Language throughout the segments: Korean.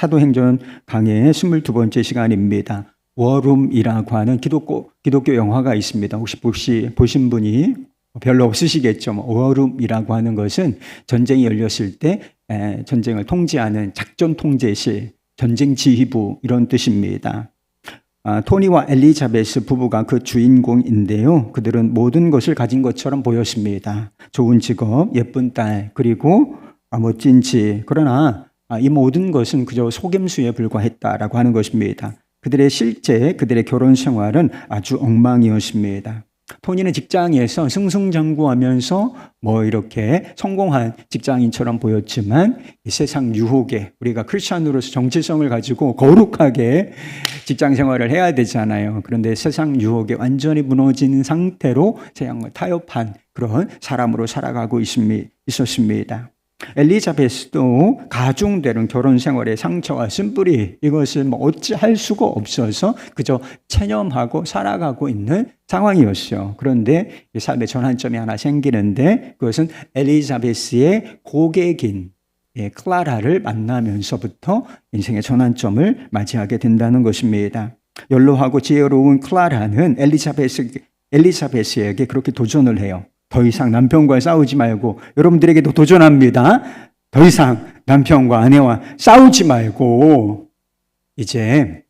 사도행전 강의 22번째 시간입니다. 워룸이라고 하는 기독교 영화가 있습니다. 혹시 보신 분이 별로 없으시겠죠. 워룸이라고 하는 것은 전쟁이 열렸을 때 전쟁을 통제하는 작전 통제실, 전쟁 지휘부 이런 뜻입니다. 토니와 엘리자베스 부부가 그 주인공인데요. 그들은 모든 것을 가진 것처럼 보였습니다. 좋은 직업, 예쁜 딸, 그리고 멋진 집. 그러나 이 모든 것은 그저 속임수에 불과했다라고 하는 것입니다. 그들의 결혼 생활은 아주 엉망이었습니다. 토니는 직장에서 승승장구하면서 이렇게 성공한 직장인처럼 보였지만 이 세상 유혹에 우리가 크리스찬으로서 정체성을 가지고 거룩하게 직장 생활을 해야 되잖아요. 그런데 세상 유혹에 완전히 무너진 상태로 세상을 타협한 그런 사람으로 살아가고 있었습니다. 엘리자베스도 가중되는 결혼 생활의 상처와 쓴뿌리 이것을 어찌할 수가 없어서 그저 체념하고 살아가고 있는 상황이었어요. 그런데 이 삶의 전환점이 하나 생기는데 그것은 엘리자베스의 고객인 클라라를 만나면서부터 인생의 전환점을 맞이하게 된다는 것입니다. 연로하고 지혜로운 클라라는 엘리자베스에게 그렇게 도전을 해요. 더 이상 남편과 싸우지 말고, 여러분들에게도 도전합니다. 더 이상 남편과 아내와 싸우지 말고 이제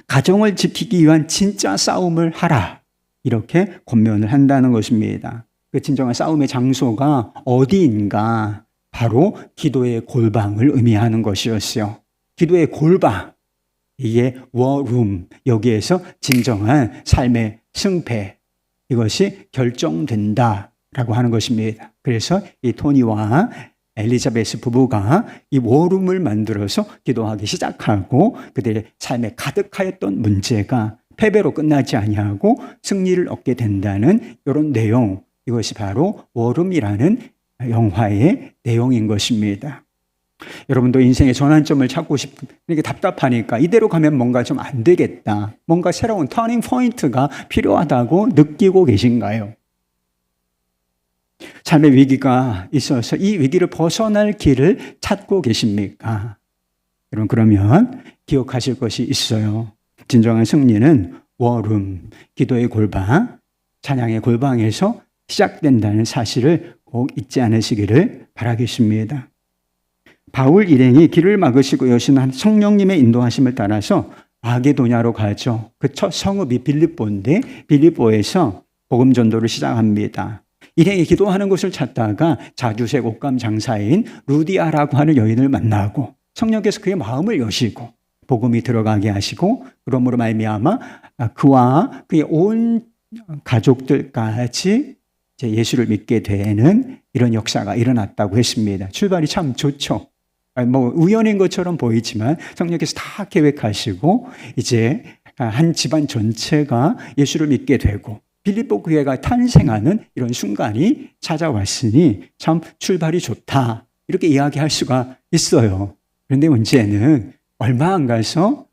가정을 지키기 위한 진짜 싸움을 하라, 이렇게 권면을 한다는 것입니다. 그 진정한 싸움의 장소가 어디인가? 바로 기도의 골방을 의미하는 것이었어요. 기도의 골방, 이게 워룸, 여기에서 진정한 삶의 승패, 이것이 결정된다라고 하는 것입니다. 그래서 이 토니와 엘리자베스 부부가 이 워룸을 만들어서 기도하기 시작하고 그들의 삶에 가득하였던 문제가 패배로 끝나지 아니하고 승리를 얻게 된다는 이런 내용, 이것이 바로 워룸이라는 영화의 내용인 것입니다. 여러분도 인생의 전환점을 찾고 이렇게 답답하니까 이대로 가면 뭔가 좀 안 되겠다, 뭔가 새로운 터닝 포인트가 필요하다고 느끼고 계신가요? 삶의 위기가 있어서 이 위기를 벗어날 길을 찾고 계십니까? 여러분, 그러면 기억하실 것이 있어요. 진정한 승리는 워룸, 기도의 골방, 찬양의 골방에서 시작된다는 사실을 꼭 잊지 않으시기를 바라겠습니다. 바울 일행이 길을 막으시고 여신한 성령님의 인도하심을 따라서 마게도냐로 가죠. 그 첫 성읍이 빌립보인데 빌립보에서 복음 전도를 시작합니다. 일행이 기도하는 곳을 찾다가 자주색 옷감 장사인 루디아라고 하는 여인을 만나고 성령께서 그의 마음을 여시고 복음이 들어가게 하시고 그러므로 말미암아 그와 그의 온 가족들까지 예수를 믿게 되는 이런 역사가 일어났다고 했습니다. 출발이 참 좋죠. 우연인 것처럼 보이지만 성령께서 다 계획하시고 이제 한 집안 전체가 예수를 믿게 되고 빌립보 교회가 탄생하는 이런 순간이 찾아왔으니 참 출발이 좋다, 이렇게 이야기할 수가 있어요. 그런데 문제는 얼마 안 가서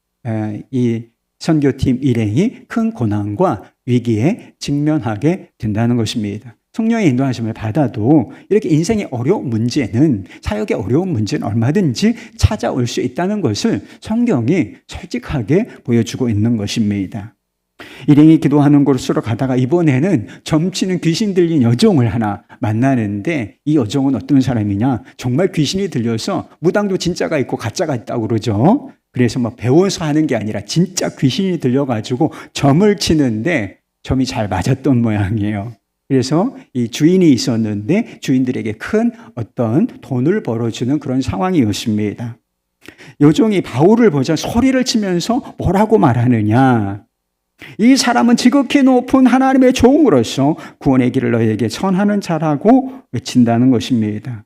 이 선교팀 일행이 큰 고난과 위기에 직면하게 된다는 것입니다. 성령의 인도하심을 받아도 이렇게 인생의 어려운 문제는, 사역의 어려운 문제는 얼마든지 찾아올 수 있다는 것을 성경이 솔직하게 보여주고 있는 것입니다. 일행이 기도하는 곳으로 가다가 이번에는 점치는 귀신 들린 여종을 하나 만나는데 이 여종은 어떤 사람이냐? 정말 귀신이 들려서 무당도 진짜가 있고 가짜가 있다고 그러죠. 그래서 배워서 하는 게 아니라 진짜 귀신이 들려가지고 점을 치는데 점이 잘 맞았던 모양이에요. 그래서 이 주인이 있었는데 주인들에게 큰 어떤 돈을 벌어주는 그런 상황이었습니다. 여종이 바울을 보자 소리를 치면서 뭐라고 말하느냐? 이 사람은 지극히 높은 하나님의 종으로서 구원의 길을 너희에게 선하는 자라고 외친다는 것입니다.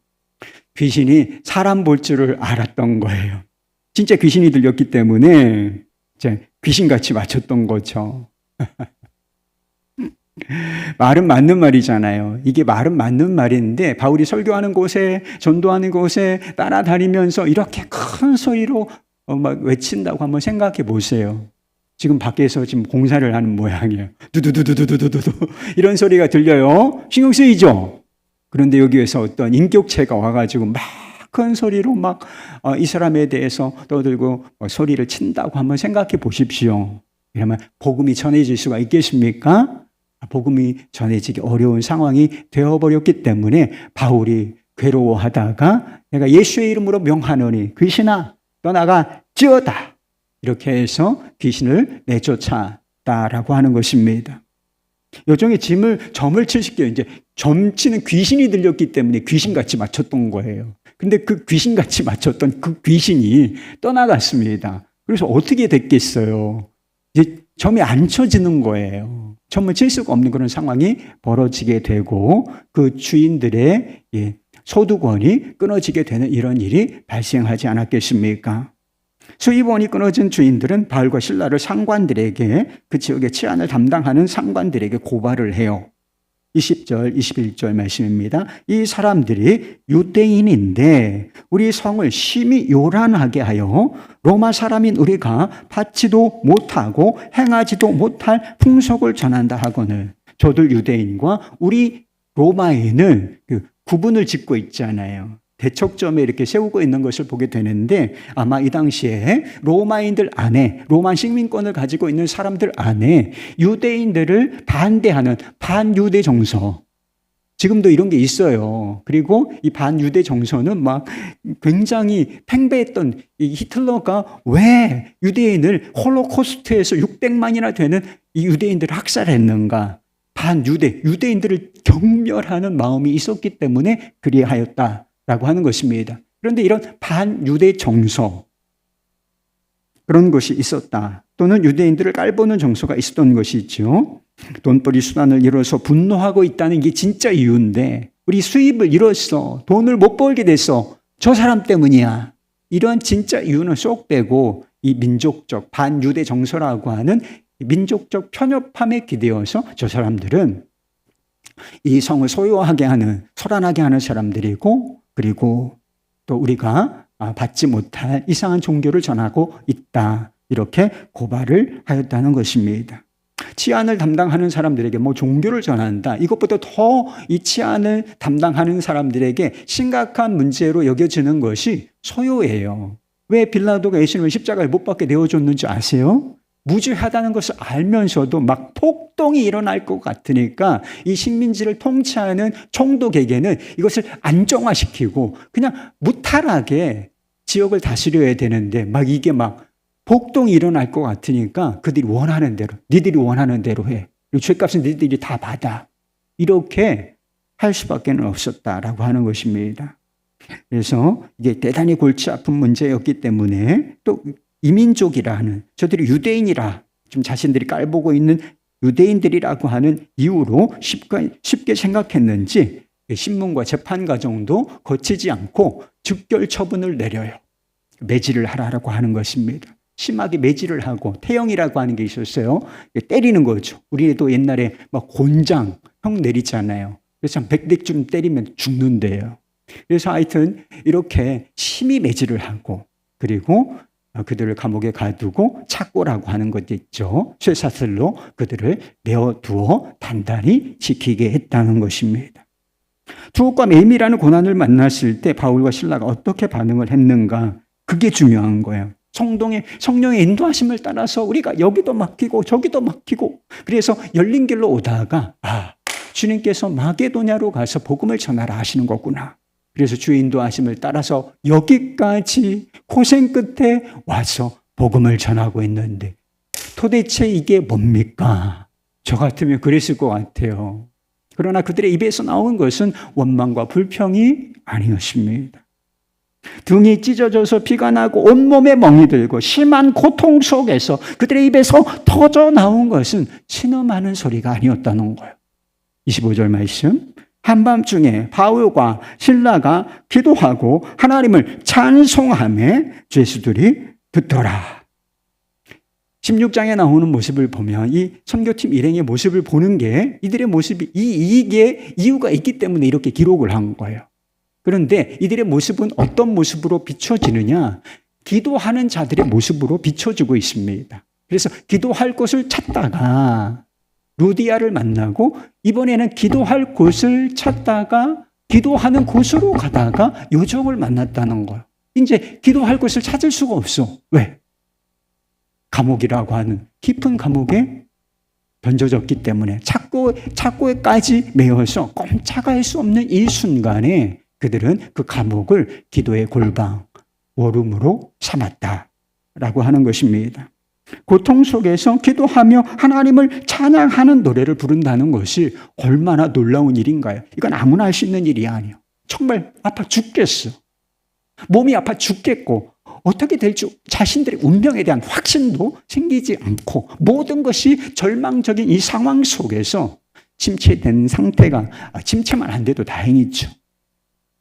귀신이 사람 볼 줄을 알았던 거예요. 진짜 귀신이 들렸기 때문에 이제 귀신같이 맞췄던 거죠. 말은 맞는 말이잖아요. 이게 말은 맞는 말인데 바울이 설교하는 곳에, 전도하는 곳에 따라다니면서 이렇게 큰 소리로 막 외친다고 한번 생각해 보세요. 지금 밖에서 지금 공사를 하는 모양이에요. 두두두두두두두두 이런 소리가 들려요. 신경 쓰이죠? 그런데 여기에서 어떤 인격체가 와가지고 막 큰 소리로 막 이 사람에 대해서 떠들고 소리를 친다고 한번 생각해 보십시오. 그러면 복음이 전해질 수가 있겠습니까? 복음이 전해지기 어려운 상황이 되어버렸기 때문에 바울이 괴로워하다가 내가 예수의 이름으로 명하노니 귀신아 떠나가 찌어다, 이렇게 해서 귀신을 내쫓았다라고 하는 것입니다. 요정의 점을 치실게요. 이제 점치는 귀신이 들렸기 때문에 귀신같이 맞췄던 거예요. 근데 그 귀신같이 맞췄던 그 귀신이 떠나갔습니다. 그래서 어떻게 됐겠어요? 이제 점이 안 쳐지는 거예요. 점을 칠 수가 없는 그런 상황이 벌어지게 되고 그 주인들의 소득원이 끊어지게 되는 이런 일이 발생하지 않았겠습니까? 수입원이 끊어진 주인들은 바울과 실라를 상관들에게, 그 지역의 치안을 담당하는 상관들에게 고발을 해요. 20절, 21절 말씀입니다. 이 사람들이 유대인인데 우리 성을 심히 요란하게 하여 로마 사람인 우리가 받지도 못하고 행하지도 못할 풍속을 전한다 하거늘. 저들 유대인과 우리 로마인은 구분을 짓고 있잖아요. 대척점에 이렇게 세우고 있는 것을 보게 되는데 아마 이 당시에 로마인들 안에, 로마 식민권을 가지고 있는 사람들 안에 유대인들을 반대하는 반유대 정서, 지금도 이런 게 있어요. 그리고 이 반유대 정서는 막 굉장히 팽배했던 이 히틀러가 왜 유대인을 홀로코스트에서 600만이나 되는 이 유대인들을 학살했는가? 반유대, 유대인들을 경멸하는 마음이 있었기 때문에 그리하였다 라고 하는 것입니다. 그런데 이런 반유대 정서, 그런 것이 있었다. 또는 유대인들을 깔보는 정서가 있었던 것이죠. 돈벌이 수단을 잃어서 분노하고 있다는 게 진짜 이유인데 우리 수입을 잃었어. 돈을 못 벌게 됐어. 저 사람 때문이야. 이런 진짜 이유는 쏙 빼고 이 민족적 반유대 정서라고 하는 민족적 편협함에 기대어서 저 사람들은 이 성을 소유하게 하는, 소란하게 하는 사람들이고, 그리고 또 우리가 받지 못할 이상한 종교를 전하고 있다, 이렇게 고발을 하였다는 것입니다. 치안을 담당하는 사람들에게 종교를 전한다, 이것보다 더 이 치안을 담당하는 사람들에게 심각한 문제로 여겨지는 것이 소요예요. 왜 빌라도가 예수님을 십자가에 못 박게 내어줬는지 아세요? 무죄하다는 것을 알면서도 막 폭동이 일어날 것 같으니까 이 식민지를 통치하는 총독에게는 이것을 안정화시키고 그냥 무탈하게 지역을 다스려야 되는데 이게 폭동이 일어날 것 같으니까 그들이 원하는 대로, 니들이 원하는 대로 해. 그리고 죄값은 니들이 다 받아. 이렇게 할 수밖에 없었다라고 하는 것입니다. 그래서 이게 대단히 골치 아픈 문제였기 때문에 또 이민족이라 하는, 저들이 유대인이라 좀 자신들이 깔보고 있는 유대인들이라고 하는 이유로 쉽게 생각했는지 신문과 재판 과정도 거치지 않고 즉결 처분을 내려요. 매질을 하라고 하는 것입니다. 심하게 매질을 하고 태형이라고 하는 게 있었어요. 때리는 거죠. 우리도 옛날에 곤장 형 내리잖아요. 그래서 100대쯤 때리면 죽는데요. 그래서 하여튼 이렇게 심히 매질을 하고, 그리고 그들을 감옥에 가두고 착고라고 하는 것 있죠. 쇠사슬로 그들을 내어두어 단단히 지키게 했다는 것입니다. 투옥과 매임이라는 고난을 만났을 때 바울과 실라가 어떻게 반응을 했는가, 그게 중요한 거예요. 성령의 인도하심을 따라서 우리가 여기도 맡기고 저기도 맡기고, 그래서 열린 길로 오다가 주님께서 마게도냐로 가서 복음을 전하라 하시는 거구나. 그래서 주의 인도하심을 따라서 여기까지 고생 끝에 와서 복음을 전하고 있는데 도대체 이게 뭡니까? 저 같으면 그랬을 것 같아요. 그러나 그들의 입에서 나온 것은 원망과 불평이 아니었습니다. 등이 찢어져서 피가 나고 온몸에 멍이 들고 심한 고통 속에서 그들의 입에서 터져 나온 것은 신음하는 소리가 아니었다는 거예요. 25절 말씀. 한밤중에 바울과 실라가 기도하고 하나님을 찬송하며 죄수들이 듣더라. 16장에 나오는 모습을 보면 이 선교팀 일행의 모습을 보는 게 이들의 모습이 이게 이유가 있기 때문에 이렇게 기록을 한 거예요. 그런데 이들의 모습은 어떤 모습으로 비춰지느냐? 기도하는 자들의 모습으로 비춰지고 있습니다. 그래서 기도할 곳을 찾다가 루디아를 만나고 이번에는 기도할 곳을 찾다가 기도하는 곳으로 가다가 요정을 만났다는 거예요. 이제 기도할 곳을 찾을 수가 없어. 왜? 감옥이라고 하는 깊은 감옥에 던져졌기 때문에 착고에까지 매여서 꼼짝할 수 없는 이 순간에 그들은 그 감옥을 기도의 골방, 워룸으로 삼았다라고 하는 것입니다. 고통 속에서 기도하며 하나님을 찬양하는 노래를 부른다는 것이 얼마나 놀라운 일인가요? 이건 아무나 할 수 있는 일이 아니에요. 정말 아파 죽겠어. 몸이 아파 죽겠고 어떻게 될지 자신들의 운명에 대한 확신도 생기지 않고 모든 것이 절망적인 이 상황 속에서 침체된 상태가 침체만 안 돼도 다행이죠.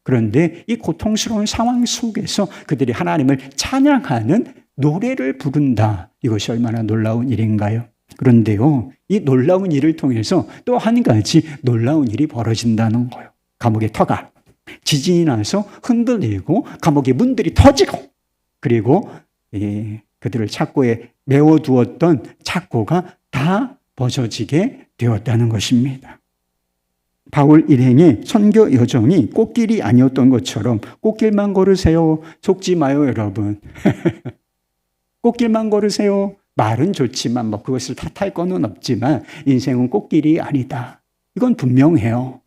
그런데 이 고통스러운 상황 속에서 그들이 하나님을 찬양하는 노래를 부른다. 이것이 얼마나 놀라운 일인가요? 그런데요, 이 놀라운 일을 통해서 또 한 가지 놀라운 일이 벌어진다는 거예요. 감옥의 터가 지진이 나서 흔들리고 감옥의 문들이 터지고 그리고 그들을 착고에 메워두었던 착고가 다 벗어지게 되었다는 것입니다. 바울 일행의 선교 여정이 꽃길이 아니었던 것처럼 꽃길만 걸으세요. 속지 마요, 여러분. 꽃길만 걸으세요. 말은 좋지만 그것을 탓할 거는 없지만 인생은 꽃길이 아니다. 이건 분명해요.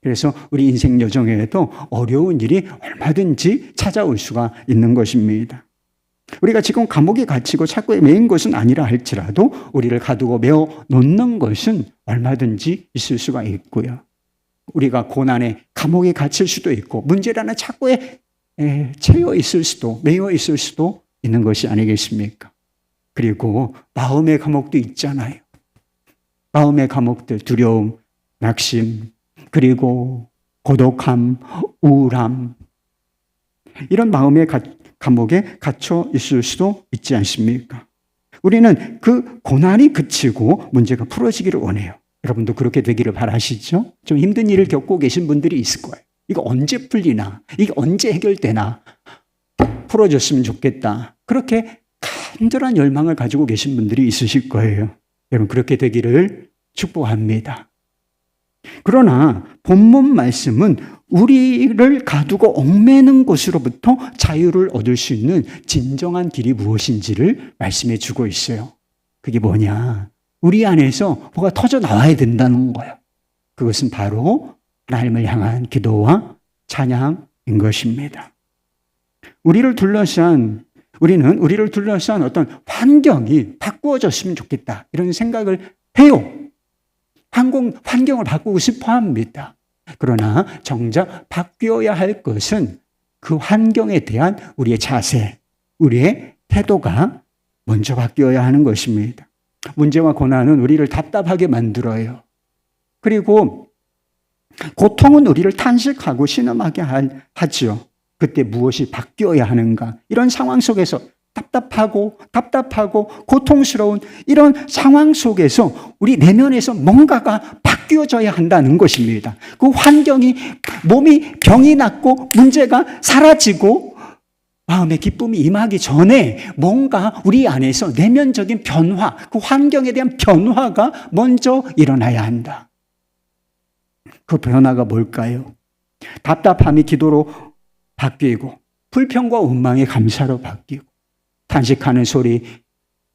그래서 우리 인생 여정에도 어려운 일이 얼마든지 찾아올 수가 있는 것입니다. 우리가 지금 감옥에 갇히고 착고에 매인 것은 아니라 할지라도 우리를 가두고 메어 놓는 것은 얼마든지 있을 수가 있고요. 우리가 고난에 감옥에 갇힐 수도 있고 문제라는 착고에 채여 있을 수도 매여 있을 수도 있는 것이 아니겠습니까? 그리고 마음의 감옥도 있잖아요. 마음의 감옥들, 두려움, 낙심, 그리고 고독함, 우울함, 이런 마음의 감옥에 갇혀 있을 수도 있지 않습니까? 우리는 그 고난이 그치고 문제가 풀어지기를 원해요. 여러분도 그렇게 되기를 바라시죠? 좀 힘든 일을 겪고 계신 분들이 있을 거예요. 이거 언제 풀리나? 이게 언제 해결되나? 풀어졌으면 좋겠다. 그렇게 간절한 열망을 가지고 계신 분들이 있으실 거예요. 여러분 그렇게 되기를 축복합니다. 그러나 본문 말씀은 우리를 가두고 얽매는 것으로부터 자유를 얻을 수 있는 진정한 길이 무엇인지를 말씀해 주고 있어요. 그게 뭐냐? 우리 안에서 뭐가 터져 나와야 된다는 거예요. 그것은 바로 하나님을 향한 기도와 찬양인 것입니다. 우리를 둘러싼 어떤 환경이 바꾸어졌으면 좋겠다. 이런 생각을 해요. 환경을 바꾸고 싶어 합니다. 그러나 정작 바뀌어야 할 것은 그 환경에 대한 우리의 자세, 우리의 태도가 먼저 바뀌어야 하는 것입니다. 문제와 고난은 우리를 답답하게 만들어요. 그리고 고통은 우리를 탄식하고 신음하게 하죠. 그때 무엇이 바뀌어야 하는가? 이런 상황 속에서 답답하고 고통스러운 이런 상황 속에서 우리 내면에서 뭔가가 바뀌어져야 한다는 것입니다. 그 환경이 몸이 병이 낫고 문제가 사라지고 마음의 기쁨이 임하기 전에 뭔가 우리 안에서 내면적인 변화, 그 환경에 대한 변화가 먼저 일어나야 한다. 그 변화가 뭘까요? 답답함이 기도로 바뀌고 불평과 원망이 감사로 바뀌고 탄식하는 소리,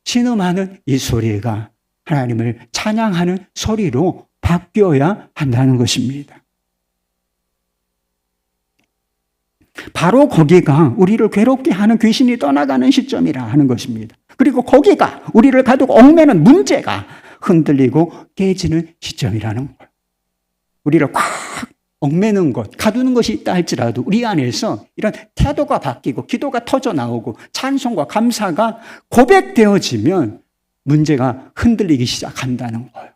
신음하는 이 소리가 하나님을 찬양하는 소리로 바뀌어야 한다는 것입니다. 바로 거기가 우리를 괴롭게 하는 귀신이 떠나가는 시점이라 하는 것입니다. 그리고 거기가 우리를 가두고 얽매는 문제가 흔들리고 깨지는 시점이라는 거예요. 우리를 꽉 얽매는 것, 가두는 것이 있다 할지라도 우리 안에서 이런 태도가 바뀌고 기도가 터져 나오고 찬송과 감사가 고백되어지면 문제가 흔들리기 시작한다는 거예요.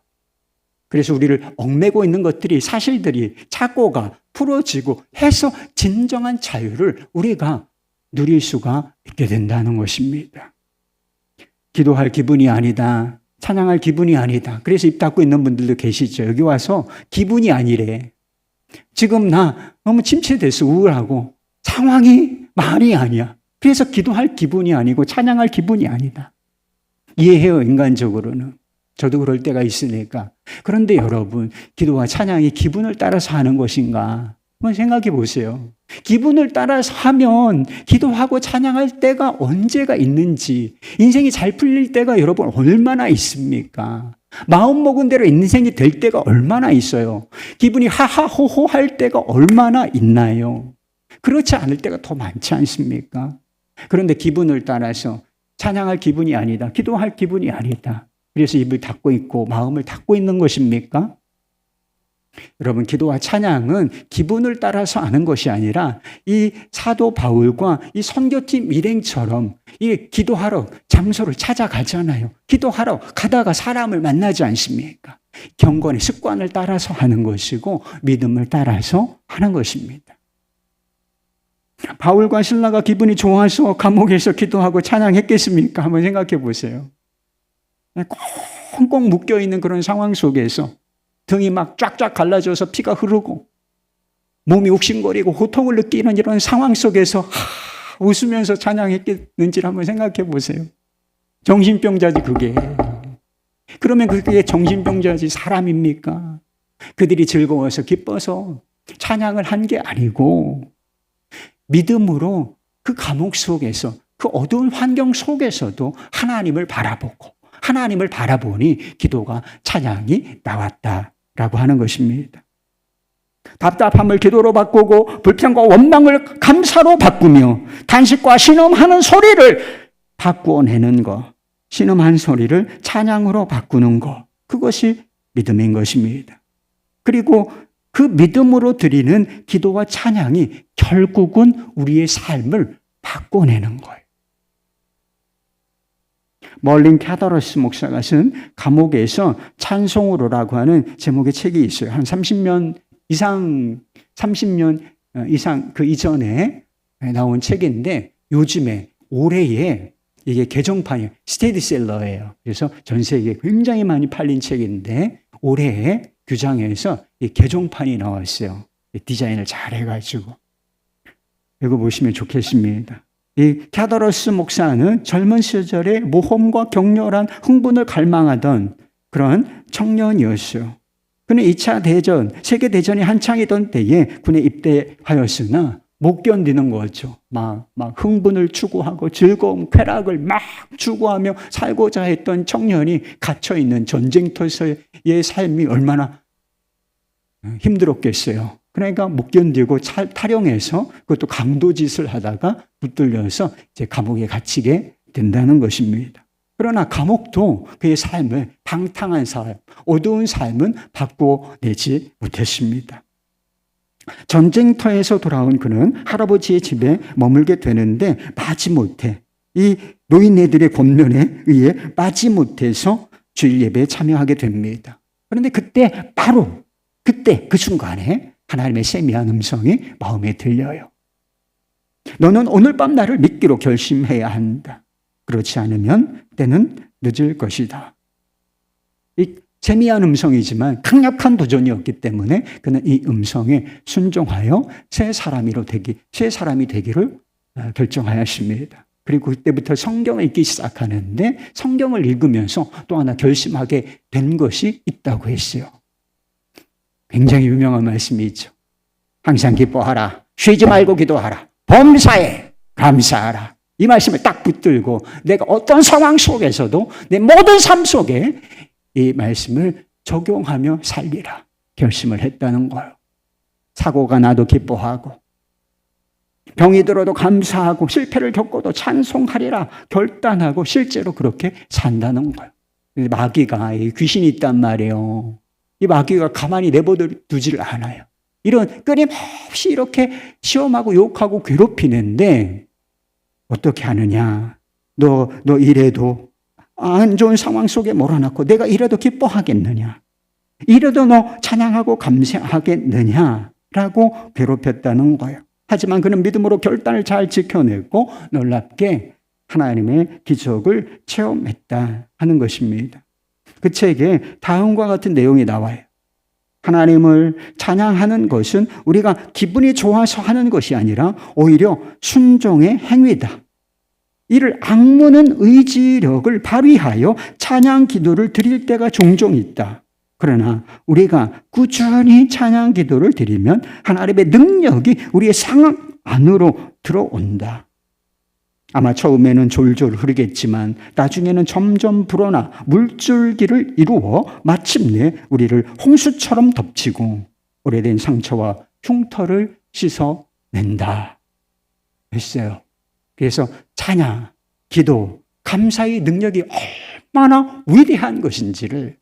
그래서 우리를 얽매고 있는 것들이 사실들이 착고가 풀어지고 해서 진정한 자유를 우리가 누릴 수가 있게 된다는 것입니다. 기도할 기분이 아니다. 찬양할 기분이 아니다. 그래서 입 닫고 있는 분들도 계시죠. 여기 와서 기분이 아니래. 지금 나 너무 침체돼서 우울하고 상황이 말이 아니야. 그래서 기도할 기분이 아니고 찬양할 기분이 아니다. 이해해요, 인간적으로는. 저도 그럴 때가 있으니까. 그런데 여러분, 기도와 찬양이 기분을 따라서 하는 것인가? 한번 생각해 보세요. 기분을 따라서 하면 기도하고 찬양할 때가 언제가 있는지, 인생이 잘 풀릴 때가 여러분 얼마나 있습니까? 마음 먹은 대로 인생이 될 때가 얼마나 있어요? 기분이 하하호호 할 때가 얼마나 있나요? 그렇지 않을 때가 더 많지 않습니까? 그런데 기분을 따라서 찬양할 기분이 아니다, 기도할 기분이 아니다, 그래서 입을 닫고 있고 마음을 닫고 있는 것입니까? 여러분, 기도와 찬양은 기분을 따라서 하는 것이 아니라 이 사도 바울과 이 선교팀 일행처럼 이 기도하러 장소를 찾아가잖아요. 기도하러 가다가 사람을 만나지 않습니까? 경건의 습관을 따라서 하는 것이고 믿음을 따라서 하는 것입니다. 바울과 실라가 기분이 좋아서 감옥에서 기도하고 찬양했겠습니까? 한번 생각해 보세요. 꽁꽁 묶여있는 그런 상황 속에서 등이 막 쫙쫙 갈라져서 피가 흐르고 몸이 욱신거리고 고통을 느끼는 이런 상황 속에서 웃으면서 찬양했겠는지를 한번 생각해 보세요. 정신병자지 그게. 그러면 그게 정신병자지 사람입니까? 그들이 즐거워서 기뻐서 찬양을 한 게 아니고 믿음으로 그 감옥 속에서 그 어두운 환경 속에서도 하나님을 바라보고 하나님을 바라보니 기도가 찬양이 나왔다라고 하는 것입니다. 답답함을 기도로 바꾸고 불평과 원망을 감사로 바꾸며 단식과 신음하는 소리를 바꾸어내는 것, 신음한 소리를 찬양으로 바꾸는 것, 그것이 믿음인 것입니다. 그리고 그 믿음으로 드리는 기도와 찬양이 결국은 우리의 삶을 바꿔내는 거예요. 멀린 캐더러스 목사가 쓴 감옥에서 찬송으로라고 하는 제목의 책이 있어요. 한 30년 이상 그 이전에 나온 책인데 요즘에 올해에 이게 개정판이에요. 스테디셀러예요. 그래서 전 세계에 굉장히 많이 팔린 책인데 올해에 규장에서 이 개정판이 나왔어요. 디자인을 잘 해가지고 읽어보시면 좋겠습니다. 이 캐더러스 목사는 젊은 시절에 모험과 격렬한 흥분을 갈망하던 그런 청년이었어요. 그는 2차 대전, 세계대전이 한창이던 때에 군에 입대하였으나 못 견디는 거죠. 막 흥분을 추구하고 즐거움, 쾌락을 막 추구하며 살고자 했던 청년이 갇혀있는 전쟁터에서의 삶이 얼마나 힘들었겠어요. 그러니까 못 견디고 탈영해서 그것도 강도짓을 하다가 붙들려서 이제 감옥에 갇히게 된다는 것입니다. 그러나 감옥도 그의 삶을 방탕한 삶, 어두운 삶은 바꿔내지 못했습니다. 전쟁터에서 돌아온 그는 할아버지의 집에 머물게 되는데 마지못해 이 노인네들의 권면에 의해 마지못해서 주일 예배에 참여하게 됩니다. 그런데 그때 그 순간에 하나님의 세미한 음성이 마음에 들려요. 너는 오늘 밤 나를 믿기로 결심해야 한다. 그렇지 않으면 때는 늦을 것이다. 이 세미한 음성이지만 강력한 도전이었기 때문에 그는 이 음성에 순종하여 새 사람이 되기를 결정하였습니다. 그리고 그때부터 성경을 읽기 시작하는데 성경을 읽으면서 또 하나 결심하게 된 것이 있다고 했어요. 굉장히 유명한 말씀이 있죠. 항상 기뻐하라. 쉬지 말고 기도하라. 범사에 감사하라. 이 말씀을 딱 붙들고 내가 어떤 상황 속에서도 내 모든 삶 속에 이 말씀을 적용하며 살리라 결심을 했다는 거예요. 사고가 나도 기뻐하고 병이 들어도 감사하고 실패를 겪어도 찬송하리라 결단하고 실제로 그렇게 산다는 거예요. 마귀가 귀신이 있단 말이에요. 이 마귀가 가만히 내버려두지를 않아요. 이런 끊임없이 이렇게 시험하고 욕하고 괴롭히는데 어떻게 하느냐. 너 이래도 안 좋은 상황 속에 몰아넣고 내가 이래도 기뻐하겠느냐. 이래도 너 찬양하고 감사하겠느냐라고 괴롭혔다는 거예요. 하지만 그는 믿음으로 결단을 잘 지켜냈고 놀랍게 하나님의 기적을 체험했다 하는 것입니다. 그 책에 다음과 같은 내용이 나와요. 하나님을 찬양하는 것은 우리가 기분이 좋아서 하는 것이 아니라 오히려 순종의 행위다. 이를 악무는 의지력을 발휘하여 찬양 기도를 드릴 때가 종종 있다. 그러나 우리가 꾸준히 찬양 기도를 드리면 하나님의 능력이 우리의 상황 안으로 들어온다. 아마 처음에는 졸졸 흐르겠지만 나중에는 점점 불어나 물줄기를 이루어 마침내 우리를 홍수처럼 덮치고 오래된 상처와 흉터를 씻어낸다 했어요. 그래서 찬양, 기도, 감사의 능력이 얼마나 위대한 것인지를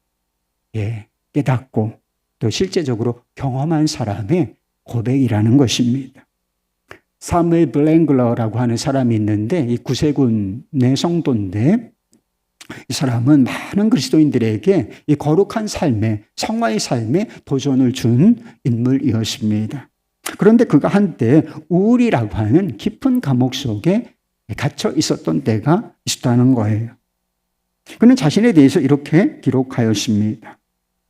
깨닫고 또 실제적으로 경험한 사람의 고백이라는 것입니다. 사무엘 블랭글러라고 하는 사람이 있는데 이 구세군의 성도인데 이 사람은 많은 그리스도인들에게 이 거룩한 삶에 성화의 삶에 도전을 준 인물이었습니다. 그런데 그가 한때 우울이라고 하는 깊은 감옥 속에 갇혀 있었던 때가 있었다는 거예요. 그는 자신에 대해서 이렇게 기록하였습니다.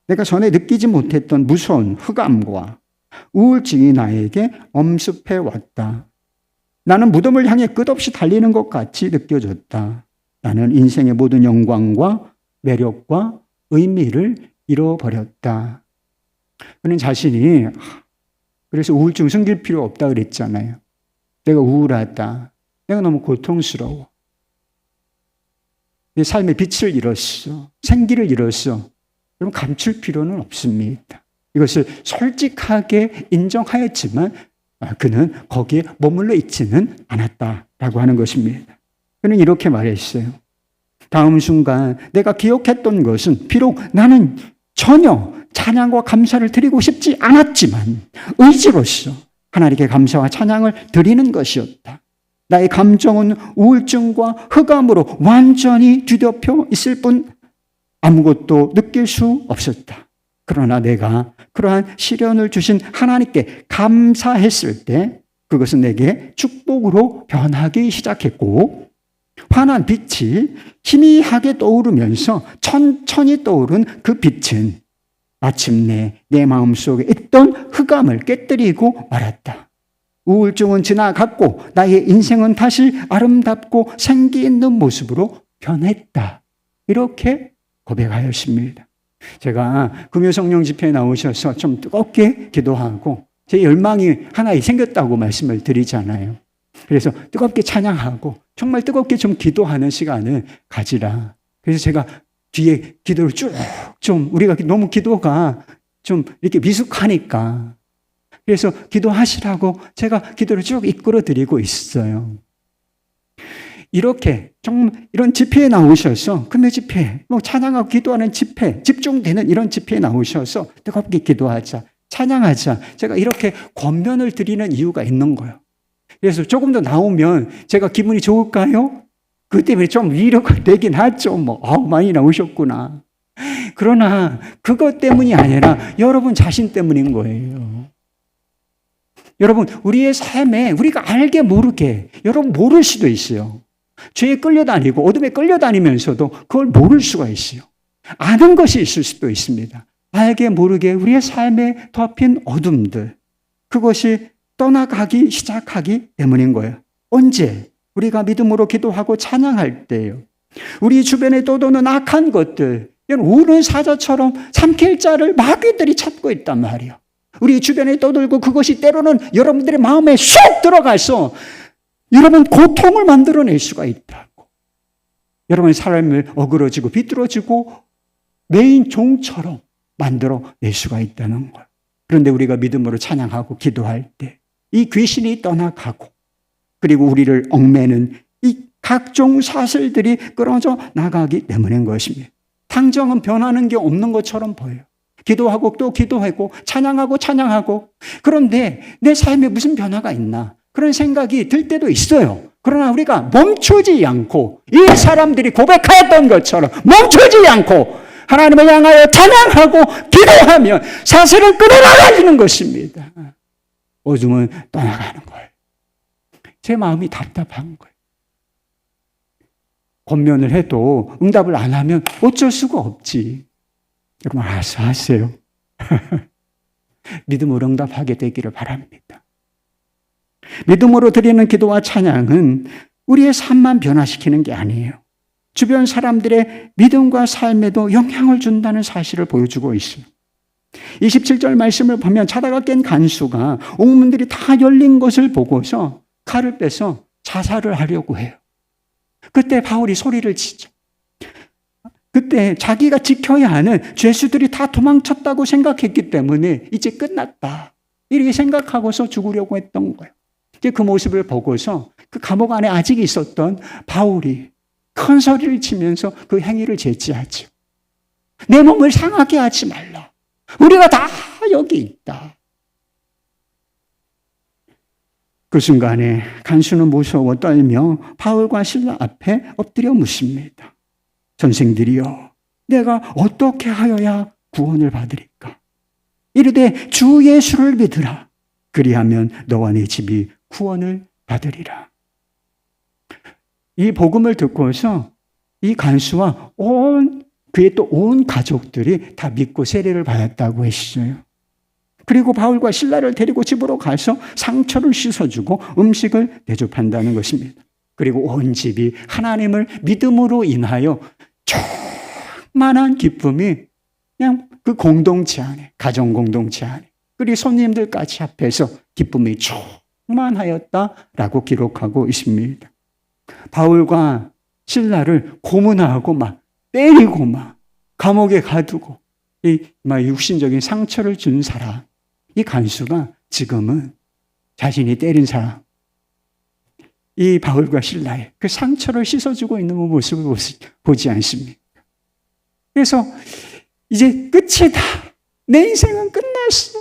내가 전에 느끼지 못했던 무서운 흑암과 우울증이 나에게 엄습해 왔다. 나는 무덤을 향해 끝없이 달리는 것 같이 느껴졌다. 나는 인생의 모든 영광과 매력과 의미를 잃어버렸다. 그는 자신이 그래서 우울증 숨길 필요 없다 그랬잖아요. 내가 우울하다. 내가 너무 고통스러워. 내 삶의 빛을 잃었어. 생기를 잃었어. 여러분 감출 필요는 없습니다. 이것을 솔직하게 인정하였지만 그는 거기에 머물러 있지는 않았다라고 하는 것입니다. 그는 이렇게 말했어요. 다음 순간 내가 기억했던 것은 비록 나는 전혀 찬양과 감사를 드리고 싶지 않았지만 의지로서 하나님께 감사와 찬양을 드리는 것이었다. 나의 감정은 우울증과 흑암으로 완전히 뒤덮여 있을 뿐 아무것도 느낄 수 없었다. 그러나 내가 그러한 시련을 주신 하나님께 감사했을 때 그것은 내게 축복으로 변하기 시작했고 환한 빛이 희미하게 떠오르면서 천천히 떠오른 그 빛은 마침내 내 마음속에 있던 흑암을 깨뜨리고 말았다. 우울증은 지나갔고 나의 인생은 다시 아름답고 생기 있는 모습으로 변했다. 이렇게 고백하였습니다. 제가 금요성령 집회에 나오셔서 좀 뜨겁게 기도하고 제 열망이 하나 생겼다고 말씀을 드리잖아요. 그래서 뜨겁게 찬양하고 정말 뜨겁게 좀 기도하는 시간을 가지라. 그래서 제가 뒤에 기도를 쭉 좀 우리가 너무 기도가 좀 이렇게 미숙하니까 그래서 기도하시라고 제가 기도를 쭉 이끌어 드리고 있어요. 이렇게 좀 이런 집회에 나오셔서 금요 집회, 찬양하고 기도하는 집회, 집중되는 이런 집회에 나오셔서 뜨겁게 기도하자, 찬양하자. 제가 이렇게 권면을 드리는 이유가 있는 거예요. 그래서 조금 더 나오면 제가 기분이 좋을까요? 그 때문에 좀 위로가 되긴 하죠. 많이 나오셨구나. 그러나 그것 때문이 아니라 여러분 자신 때문인 거예요. 여러분, 우리의 삶에 우리가 알게 모르게, 여러분 모를 수도 있어요. 죄에 끌려다니고 어둠에 끌려다니면서도 그걸 모를 수가 있어요. 아는 것이 있을 수도 있습니다. 알게 모르게 우리의 삶에 덮인 어둠들, 그것이 떠나가기 시작하기 때문인 거예요. 언제? 우리가 믿음으로 기도하고 찬양할 때예요. 우리 주변에 떠도는 악한 것들, 우는 사자처럼 삼킬 자를 마귀들이 찾고 있단 말이에요. 우리 주변에 떠돌고 그것이 때로는 여러분들의 마음에 쏙 들어가서 여러분 고통을 만들어낼 수가 있다고. 여러분의 삶을 어그러지고 비뚤어지고 메인 종처럼 만들어낼 수가 있다는 거예요. 그런데 우리가 믿음으로 찬양하고 기도할 때 이 귀신이 떠나가고 그리고 우리를 얽매는 이 각종 사슬들이 끊어져 나가기 때문인 것입니다. 당장은 변하는 게 없는 것처럼 보여요. 기도하고 또 기도하고 찬양하고 그런데 내 삶에 무슨 변화가 있나 그런 생각이 들 때도 있어요. 그러나 우리가 멈추지 않고 이 사람들이 고백하였던 것처럼 멈추지 않고 하나님을 향하여 찬양하고 기도하면 사슬을 끊어나가는 것입니다. 어둠은 떠나가는 거예요. 제 마음이 답답한 거예요. 권면을 해도 응답을 안 하면 어쩔 수가 없지. 여러분 알아서 하세요. 믿음으로 응답하게 되기를 바랍니다. 믿음으로 드리는 기도와 찬양은 우리의 삶만 변화시키는 게 아니에요. 주변 사람들의 믿음과 삶에도 영향을 준다는 사실을 보여주고 있어요. 27절 말씀을 보면 자다가 깬 간수가 옥문들이 다 열린 것을 보고서 칼을 빼서 자살을 하려고 해요. 그때 바울이 소리를 치죠. 그때 자기가 지켜야 하는 죄수들이 다 도망쳤다고 생각했기 때문에 이제 끝났다, 이렇게 생각하고서 죽으려고 했던 거예요. 이제 그 모습을 보고서 그 감옥 안에 아직 있었던 바울이 큰 소리를 치면서 그 행위를 제지하죠. 내 몸을 상하게 하지 말라. 우리가 다 여기 있다. 그 순간에 간수는 무서워 떨며 바울과 실라 앞에 엎드려 묻습니다. 선생들이여, 내가 어떻게 하여야 구원을 받으리까? 이르되 주 예수를 믿으라. 그리하면 너와 네 집이 구원을 받으리라. 이 복음을 듣고서 이 간수와 그의 또 온 가족들이 다 믿고 세례를 받았다고 했어요. 그리고 바울과 실라를 데리고 집으로 가서 상처를 씻어주고 음식을 대접한다는 것입니다. 그리고 온 집이 하나님을 믿음으로 인하여 충만한 기쁨이 그냥 그 공동체 안에, 가정 공동체 안에, 그리고 손님들까지 앞에서 기쁨이 충만하였다라고 기록하고 있습니다. 바울과 실라를 고문하고 막 때리고 막 감옥에 가두고 이 육신적인 상처를 준 사람, 이 간수가 지금은 자신이 때린 사람, 이 바울과 실라의 그 상처를 씻어주고 있는 모습을 보지 않습니까? 그래서 이제 끝이다. 내 인생은 끝났어.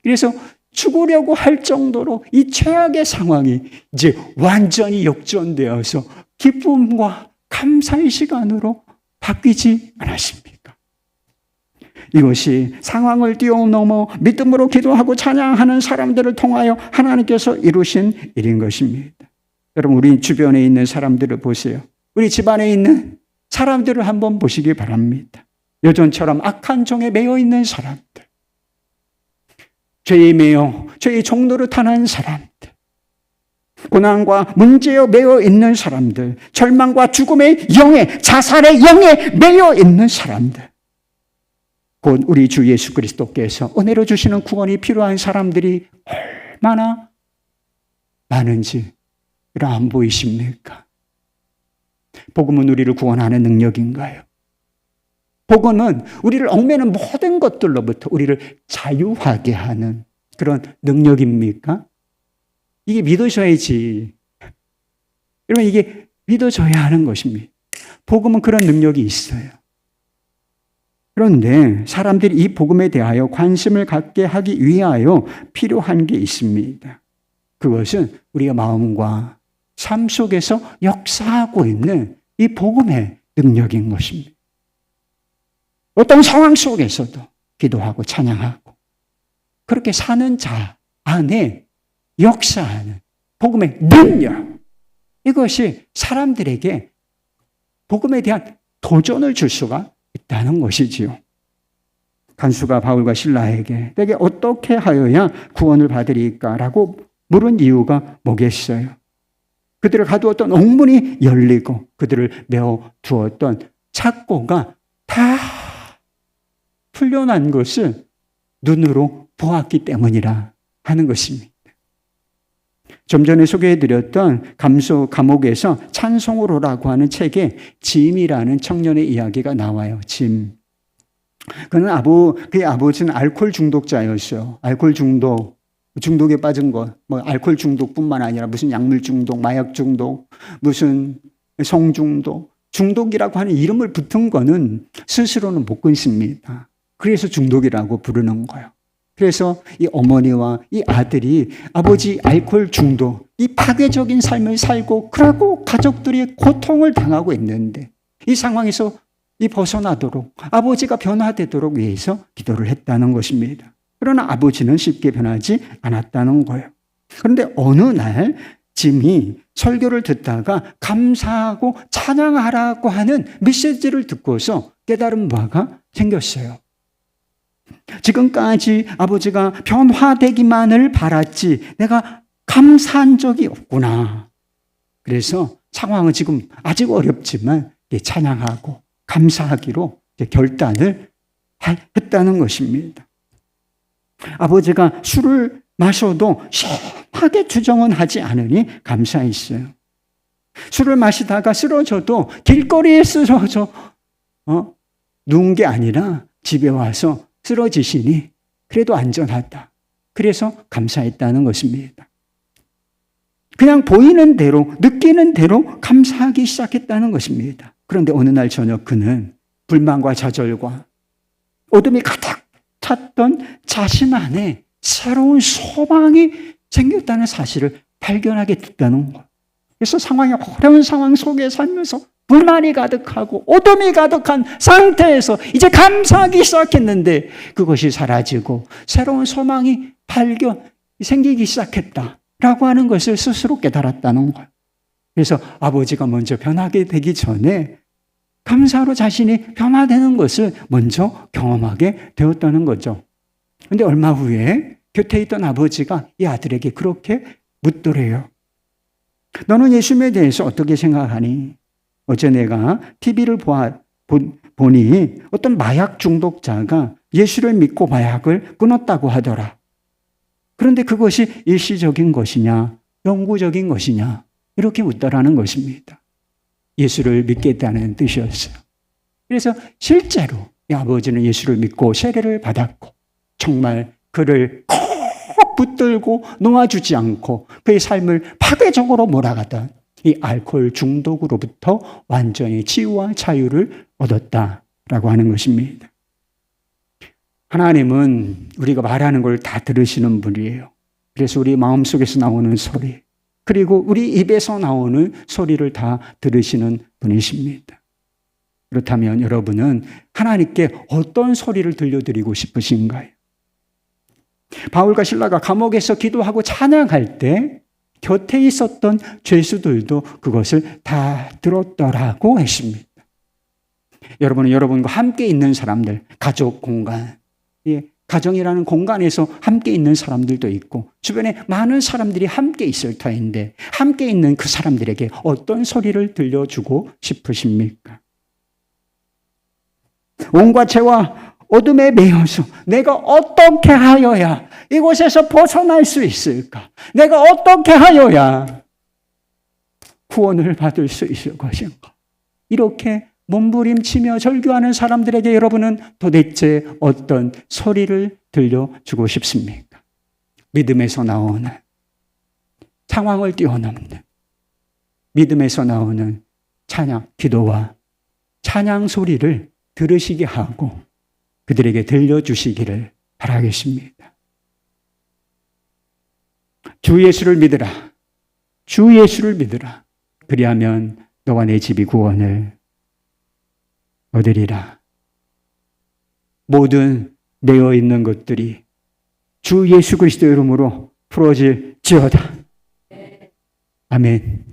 그래서 죽으려고 할 정도로 이 최악의 상황이 이제 완전히 역전되어서 기쁨과 감사의 시간으로 바뀌지 않았습니까? 이것이 상황을 뛰어넘어 믿음으로 기도하고 찬양하는 사람들을 통하여 하나님께서 이루신 일인 것입니다. 여러분, 우리 주변에 있는 사람들을 보세요. 우리 집안에 있는 사람들을 한번 보시기 바랍니다. 여전처럼 악한 종에 매여 있는 사람들, 죄에 매여 죄의 종로를 타는 사람들, 고난과 문제에 매여 있는 사람들, 절망과 죽음의 영에, 자살의 영에 매여 있는 사람들, 곧 우리 주 예수 그리스도께서 은혜로 주시는 구원이 필요한 사람들이 얼마나 많은지 안 보이십니까? 복음은 우리를 구원하는 능력인가요? 복음은 우리를 얽매는 모든 것들로부터 우리를 자유하게 하는 그런 능력입니까? 이게 믿어져야지. 여러분, 이게 믿어져야 하는 것입니다. 복음은 그런 능력이 있어요. 그런데 사람들이 이 복음에 대하여 관심을 갖게 하기 위하여 필요한 게 있습니다. 그것은 우리의 마음과 삶 속에서 역사하고 있는 이 복음의 능력인 것입니다. 어떤 상황 속에서도 기도하고 찬양하고 그렇게 사는 자 안에 역사하는 복음의 능력, 이것이 사람들에게 복음에 대한 도전을 줄 수가 있다는 것이지요. 간수가 바울과 실라에게 내게 어떻게 하여야 구원을 받으리까라고 물은 이유가 뭐겠어요? 그들을 가두었던 옥문이 열리고 그들을 메어 두었던 착고가 다 풀려난 것을 눈으로 보았기 때문이라 하는 것입니다. 좀 전에 소개해드렸던 감옥에서 찬송으로라고 하는 책에 짐이라는 청년의 이야기가 나와요. 짐. 그의 아버지는 알코올 중독자였어요. 알코올 중독에 빠진 것, 알코올 중독뿐만 아니라 무슨 약물 중독, 마약 중독, 무슨 성 중독, 중독이라고 하는 이름을 붙은 거는 스스로는 못 끊습니다. 그래서 중독이라고 부르는 거예요. 그래서 이 어머니와 이 아들이 아버지 알코올 중독, 이 파괴적인 삶을 살고 그러고 가족들이 고통을 당하고 있는데 이 상황에서 벗어나도록 아버지가 변화되도록 위해서 기도를 했다는 것입니다. 그러나 아버지는 쉽게 변하지 않았다는 거예요. 그런데 어느 날 짐이 설교를 듣다가 감사하고 찬양하라고 하는 메시지를 듣고서 깨달은 바가 생겼어요. 지금까지 아버지가 변화되기만을 바랐지 내가 감사한 적이 없구나. 그래서 상황은 지금 아직 어렵지만 찬양하고 감사하기로 결단을 했다는 것입니다. 아버지가 술을 마셔도 심하게 투정은 하지 않으니 감사했어요. 술을 마시다가 쓰러져도 길거리에 쓰러져 누운 게 아니라 집에 와서 쓰러지시니 그래도 안전하다. 그래서 감사했다는 것입니다. 그냥 보이는 대로, 느끼는 대로 감사하기 시작했다는 것입니다. 그런데 어느 날 저녁 그는 불만과 좌절과 어둠이 가득 찼던 자신 안에 새로운 소망이 생겼다는 사실을 발견하게 됐다는 것. 그래서 어려운 상황 속에 살면서 불만이 가득하고 어둠이 가득한 상태에서 이제 감사하기 시작했는데 그것이 사라지고 새로운 소망이 생기기 시작했다라고 하는 것을 스스로 깨달았다는 거예요. 그래서 아버지가 먼저 변하게 되기 전에 감사로 자신이 변화되는 것을 먼저 경험하게 되었다는 거죠. 그런데 얼마 후에 곁에 있던 아버지가 이 아들에게 그렇게 묻더래요. 너는 예수님에 대해서 어떻게 생각하니? 어제 내가 TV를 보니 어떤 마약 중독자가 예수를 믿고 마약을 끊었다고 하더라. 그런데 그것이 일시적인 것이냐, 영구적인 것이냐, 이렇게 묻더라는 것입니다. 예수를 믿겠다는 뜻이었어요. 그래서 실제로 이 아버지는 예수를 믿고 세례를 받았고 정말 그를 꼭 붙들고 놓아주지 않고 그의 삶을 파괴적으로 몰아가던 이 알코올 중독으로부터 완전히 치유와 자유를 얻었다라고 하는 것입니다. 하나님은 우리가 말하는 걸 다 들으시는 분이에요. 그래서 우리 마음속에서 나오는 소리, 그리고 우리 입에서 나오는 소리를 다 들으시는 분이십니다. 그렇다면 여러분은 하나님께 어떤 소리를 들려드리고 싶으신가요? 바울과 실라가 감옥에서 기도하고 찬양할 때 곁에 있었던 죄수들도 그것을 다 들었더라고 했습니다. 여러분은 여러분과 함께 있는 사람들, 가족 공간, 가정이라는 공간에서 함께 있는 사람들도 있고 주변에 많은 사람들이 함께 있을 터인데 함께 있는 그 사람들에게 어떤 소리를 들려주고 싶으십니까? 온갖 죄와 어둠에 매여서 내가 어떻게 하여야 이곳에서 벗어날 수 있을까? 내가 어떻게 하여야 구원을 받을 수 있을 것인가? 이렇게 몸부림치며 절규하는 사람들에게 여러분은 도대체 어떤 소리를 들려주고 싶습니까? 믿음에서 나오는, 상황을 뛰어넘는 믿음에서 나오는 찬양, 기도와 찬양 소리를 들으시게 하고 그들에게 들려주시기를 바라겠습니다. 주 예수를 믿으라. 주 예수를 믿으라. 그리하면 너와 내 집이 구원을 얻으리라. 모든 내어 있는 것들이 주 예수 그리스도 이름으로 풀어질지어다. 아멘.